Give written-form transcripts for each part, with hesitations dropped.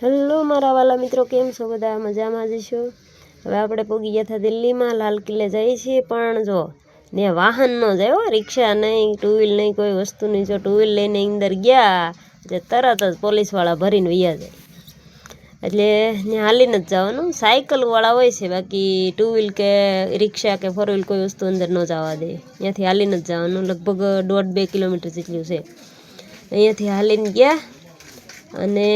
Hello મારા વાલા મિત્રો, કેમ છો? બધા મજામાં જ છો? હવે આપણે પહોંચી ગયા હતા દિલ્હીમાં, લાલ કિલ્લે જઈએ છીએ. પણ જો ને વાહન ન જાય હો, રિક્ષા નહીં, ટુ વ્હીલ નહીં, કોઈ વસ્તુ નહીં. જો ટુ વ્હીલ લઈને અંદર ગયા એટલે તરત જ પોલીસવાળા ભરીને વૈયા જાય. એટલે ત્યાં હાલીને જ જવાનું. સાયકલવાળા હોય છે, બાકી ટુ વ્હીલ કે રિક્ષા કે ફોર વ્હીલ કોઈ વસ્તુ અંદર ન જવા દે. ત્યાંથી હાલીને જ જવાનું. લગભગ 1.5-2 કિલોમીટર જેટલું છે. અહીંયાથી હાલીને ગયા અને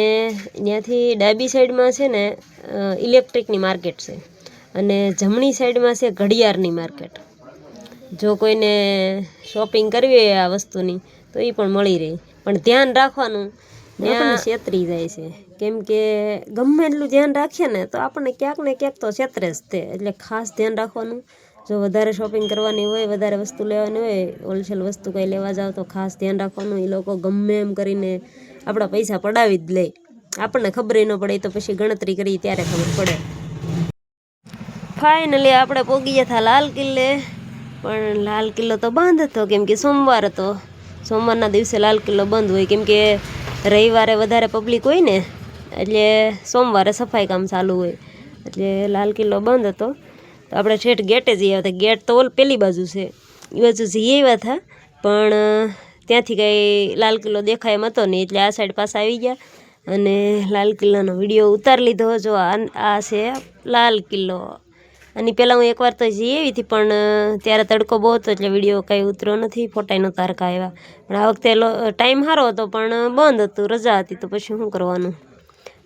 ત્યાંથી ડાબી સાઈડમાં છે ને ઇલેક્ટ્રિકની માર્કેટ છે અને જમણી સાઈડમાં છે ઘડિયાળની માર્કેટ. જો કોઈને શોપિંગ કરવી હોય આ વસ્તુની તો એ પણ મળી રહે. પણ ધ્યાન રાખવાનું, આપણને છેતરી જાય છે. કેમ કે ગમે એટલું ધ્યાન રાખીએ ને તો આપણને ક્યાંક ને ક્યાંક તો છેતરે જ તે. એટલે ખાસ ધ્યાન રાખવાનું. જો વધારે શોપિંગ કરવાની હોય, વધારે વસ્તુ લેવાની હોય, હોલસેલ વસ્તુ કંઈ લેવા જાવ તો ખાસ ધ્યાન રાખવાનું. એ લોકો ગમે એમ કરીને આપણા પૈસા પડાવી જ લે. આપણને ખબર ન પડે તો પછી ગણતરી કરી ત્યારે ખબર પડે. ફાઇનલી આપણે પહોંચી ગયા હતા લાલ કિલ્લે. પણ લાલ કિલ્લો તો બંધ હતો, કેમ કે સોમવાર હતો. સોમવારના દિવસે લાલ કિલ્લો બંધ હોય, કેમ કે રવિવારે વધારે પબ્લિક હોય ને, એટલે સોમવારે સફાઈ કામ ચાલુ હોય. એટલે લાલ કિલ્લો બંધ હતો. તો આપણે ઠેઠ ગેટે જઈ આવ્યા હતા. ગેટ તો પેલી બાજુ છે, એ બાજુ જઈ આવ્યા હતા. પણ ત્યાંથી કંઈ લાલ કિલ્લો દેખાય એમ હતો નહીં, એટલે આ સાઈડ પાછા આવી ગયા અને લાલ કિલ્લાનો વિડીયો ઉતારી લીધો. જો આ છે લાલ કિલ્લો. અને પહેલાં હું એકવાર તો જઈ આવી હતી, પણ ત્યારે તડકો બહુ હતો એટલે વિડીયો કાંઈ ઉતર્યો નથી, ફોટા નહોતા હરખા આવ્યા. પણ આ વખતે ટાઈમ સારો હતો પણ બંધ હતું, રજા હતી, તો પછી શું કરવાનું.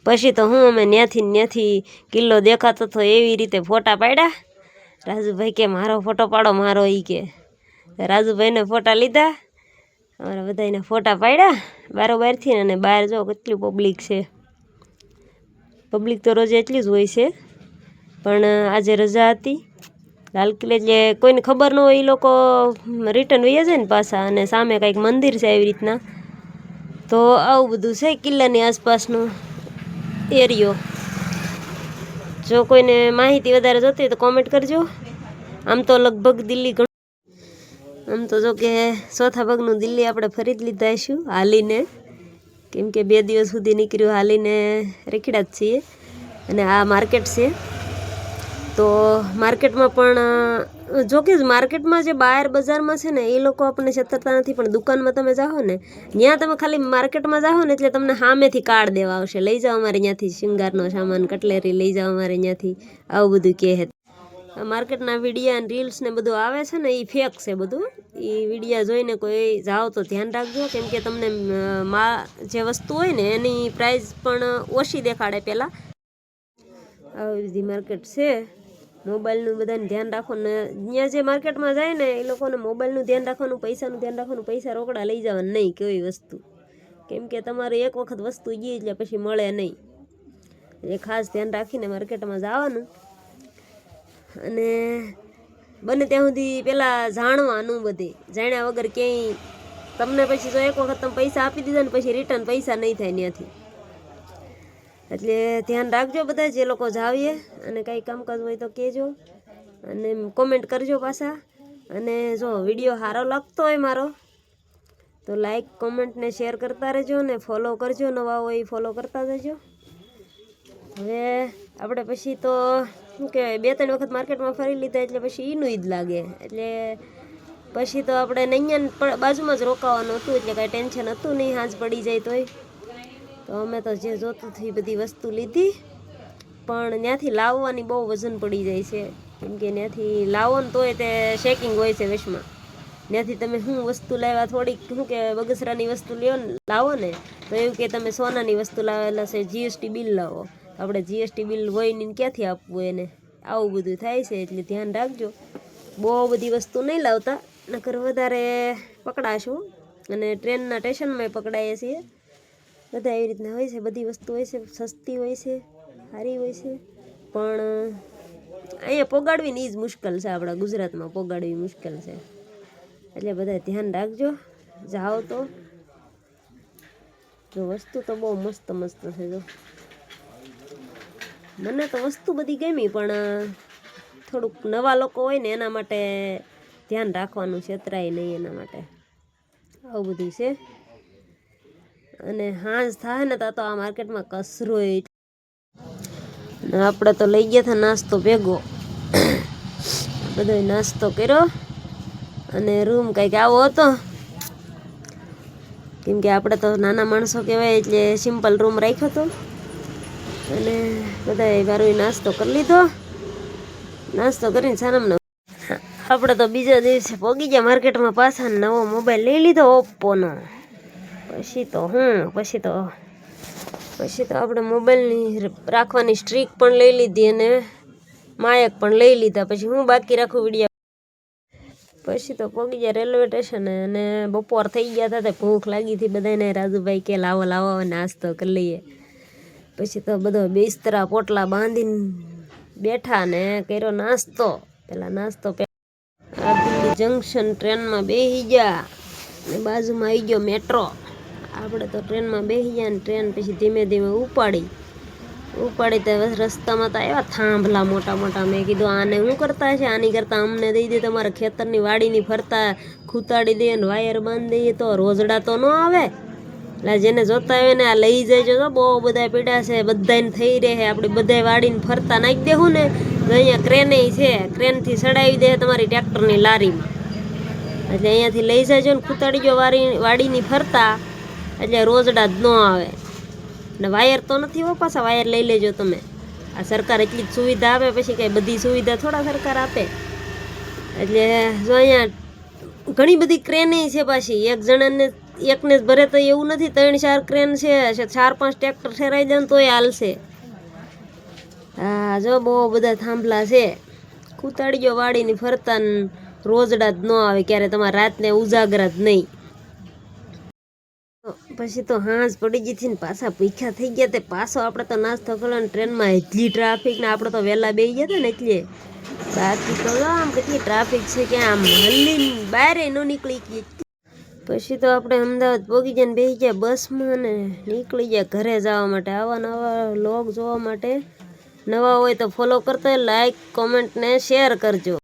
પછી તો અમે ત્યાંથી કિલ્લો દેખાતો હતો એવી રીતે ફોટા પાડ્યા. રાજુભાઈ કે મારો ફોટો પાડો, મારો એ કે. રાજુભાઈને ફોટા લીધા, અમારા બધાને ફોટા પાડ્યા બારોબારથી. અને બહાર જો કેટલી પબ્લિક છે. પબ્લિક તો રોજ એટલી જ હોય છે, પણ આજે રજા હતી. લાલ કિલ્લે એટલે કોઈને ખબર ન હોય એ લોકો રિટર્ન વહી જાય ને પાછા. અને સામે કંઈક મંદિર છે એવી રીતના. તો આવું બધું છે કિલ્લાની આસપાસનો એરિયો. જો કોઈને માહિતી વધારે જોતી હોય તો કોમેન્ટ કરજો. આમ તો લગભગ દિલ્હી આમ તો જો કે ચોથા ભાગનું દિલ્હી આપણે ફરી જ લીધા આવીશું હાલીને, કેમ કે 2 દિવસ સુધી નીકળ્યું હાલીને રેખડા જ છીએ. અને આ માર્કેટ છે. તો માર્કેટમાં પણ જો કે માર્કેટમાં જે બહાર બજારમાં છે ને એ લોકો આપણને છેતરતા નથી, પણ દુકાનમાં તમે જાઓ ને ત્યાં તમે ખાલી માર્કેટમાં જાઓ ને એટલે તમને સામેથી કાર્ડ દેવા આવશે, લઈ જાઓ અમારે ત્યાંથી શિંગારનો સામાન, કટલેરી લઈ જાઓ અમારે ત્યાંથી, આવું બધું કહે. માર્કેટના વિડીયા અને રીલ્સ ને બધું આવે છે ને એ ફેક છે બધું. એ વિડીયા જોઈને કોઈ જાઓ તો ધ્યાન રાખજો, કેમ કે તમને જે વસ્તુ હોય ને એની પ્રાઇસ પણ ઓછી દેખાડે પહેલાં. આવી બધી માર્કેટ છે. મોબાઈલનું બધાને ધ્યાન રાખવાનું. ત્યાં જે માર્કેટમાં જાય ને એ લોકોને મોબાઈલનું ધ્યાન રાખવાનું, પૈસાનું ધ્યાન રાખવાનું. પૈસા રોકડા લઈ જવાનું નહીં કોઈ વસ્તુ, કેમ કે તમારે એક વખત વસ્તુ ગઈ એટલે પછી મળે નહીં. એ ખાસ ધ્યાન રાખીને માર્કેટમાં જવાનું. અને બને ત્યાં સુધી પહેલાં જાણવાનું, બધે જાણ્યા વગર ક્યાંય તમને પછી જો એક વખત તમે પૈસા આપી દીધા ને પછી રિટર્ન પૈસા નહીં થાય ત્યાંથી. એટલે ધ્યાન રાખજો બધા જે લોકો જાવીએ. અને કાંઈ કામકાજ હોય તો કહેજો અને કોમેન્ટ કરજો પાછા. અને જો વિડીયો સારો લાગતો હોય મારો તો લાઈક, કોમેન્ટ ને શેર કરતા રહેજો ને ફોલો કરજો. નવા હોય ફોલો કરતા જજો. હવે આપણે પછી તો શું કહેવાય 2-3 વખત માર્કેટમાં ફરી લીધા એટલે પછી એનું જ લાગે. એટલે પછી તો આપણે નૈયાન બાજુમાં જ રોકાવાનું હતું, એટલે કાંઈ ટેન્શન હતું નહીં. સાંજ પડી જાય તોય તો અમે તો જે જોતું હતું એ બધી વસ્તુ લીધી. પણ ત્યાંથી લાવવાની બહુ વજન પડી જાય છે, કેમ કે ત્યાંથી લાવો ને તોય તે શેકિંગ હોય છે વેશમાં. ત્યાંથી તમે શું વસ્તુ લાવ્યા, થોડીક શું કે બગસરાની વસ્તુ લાવો ને તો એવું કે તમે સોનાની વસ્તુ લાવેલા છે, જીએસટી બિલ લાવો. આપણે જીએસટી બિલ હોય ને ક્યાંથી આપવું એને, આવું બધું થાય છે. એટલે ધ્યાન રાખજો. બહુ બધી વસ્તુ નહીં લાવતા, નકર વધારે પકડાશું. અને ટ્રેનના સ્ટેશનમાં પકડાઈએ છીએ. બધા એવી રીતના હોય છે, બધી વસ્તુ હોય છે, સસ્તી હોય છે, સારી હોય છે. પણ અહીંયા પોગાડવીને એ જ મુશ્કેલ છે. આપણા ગુજરાતમાં પોગાડવી મુશ્કેલ છે. એટલે બધા ધ્યાન રાખજો જાઓ તો. જો વસ્તુ તો બહુ મસ્ત મસ્ત છે. જો મને તો વસ્તુ બધી ગમી, પણ થોડુંક નવા લોકો હોય ને એના માટે ધ્યાન રાખવાનું, છેતરાય નહીં એના માટે. આવું બધું છે. અને હાંજ થાય ને તો આ માર્કેટમાં કચરો આપણે તો લઈ ગયા હતા નાસ્તો ભેગો, બધો નાસ્તો કર્યો અને રૂમ કંઈક આવો હતો, કેમ કે આપણે તો નાના માણસો કહેવાય એટલે સિમ્પલ રૂમ રાખ્યો હતો અને બધાએ વારો નાસ્તો કરી લીધો. નાસ્તો કરીને સારામાં આપણે તો બીજા દિવસે પહોંચી ગયા માર્કેટમાં પાછા, નવો મોબાઈલ લઈ લીધો ઓપ્પોનો. પછી તો આપણે મોબાઈલની રાખવાની સ્ટ્રીક પણ લઈ લીધી અને માયક પણ લઈ લીધા. પછી હું બાકી રાખું વિડીયો. પછી તો પહોંચી ગયા રેલવે સ્ટેશને અને બપોર થઈ ગયા હતા, ભૂખ લાગી હતી બધાને. રાજુભાઈ કે લાવો લાવો નાસ્તો કરી લઈએ. પછી તો બધો બિસ્તરા પોટલા બાંધીને બેઠા ને કર્યો નાસ્તો. પેલા નાસ્તો દિલ્હી જંકશન ટ્રેનમાં બેસી ગયા ને બાજુમાં આવી ગયો મેટ્રો. આપણે તો ટ્રેનમાં બેસી ગયા ને ટ્રેન પછી ધીમે ધીમે ઉપાડી તો રસ્તામાં તો આવ્યા થાંભલા મોટા મોટા. મેં કીધું આને શું કરતા છે, આની કરતાં અમને દઈ દે, તમારા ખેતરની વાડીની ફરતા ખૂતાડી દઈએ ને વાયર બાંધી દઈએ તો રોજડા તો ન આવે. એટલે જેને જોતા હોય ને આ લઈ જાય તો બહુ બધા પીડા છે, બધાને થઈ રહે. આપણે બધા વાડીને ફરતા નાખી દેવું ને તો અહીંયા ક્રેને છે, ક્રેનથી ચડાવી દે તમારી ટ્રેક્ટરની લારીમાં. એટલે અહીંયાથી લઈ જાય ને ખૂતાડી ગયો વાડીની ફરતા, એટલે રોજડા જ ન આવે. ને વાયર તો નથી હો, પાછા વાયર લઈ લેજો તમે. આ સરકાર એટલી જ સુવિધા આપે, પછી કંઈ બધી સુવિધા થોડા સરકાર આપે. એટલે જો અહીંયા ઘણી બધી ક્રેને છે પાછી. એક જણાને એકને જ ભરે તો એવું નથી, 3-4 ક્રેન છે, 4-5 ટ્રેક્ટર ઠેરાઈ દે ને તોય હાલશે. હા જો બહુ બધા થાંભલા છે, ખૂતાડી ગયો વાડીની ફરતા, રોજડા જ ન આવે ક્યારે, તમારે રાતને ઉજાગરા જ નહીં. પછી તો હાંજ પડી ગઈ હતી ને પાછા ભૂખ્યા થઈ ગયા તે પાછો આપણે તો નાસ્તો કર્યો ને ટ્રેનમાં એટલી ટ્રાફિક ને આપણે તો વહેલા બેસી ગયા હતા ને એટલે. બાકી તો આમ કેટલી ટ્રાફિક છે કે આમ હલ્લી બહાર ન નીકળી ગઈ. પછી તો આપણે અમદાવાદ પહોંચી ગયા ને બેસી ગયા બસમાં ને નીકળી ગયા ઘરે જવા માટે. આવા નવા વ્લોગ જોવા માટે નવા હોય તો ફોલો કરતા, લાઈક કોમેન્ટ ને શેર કરજો.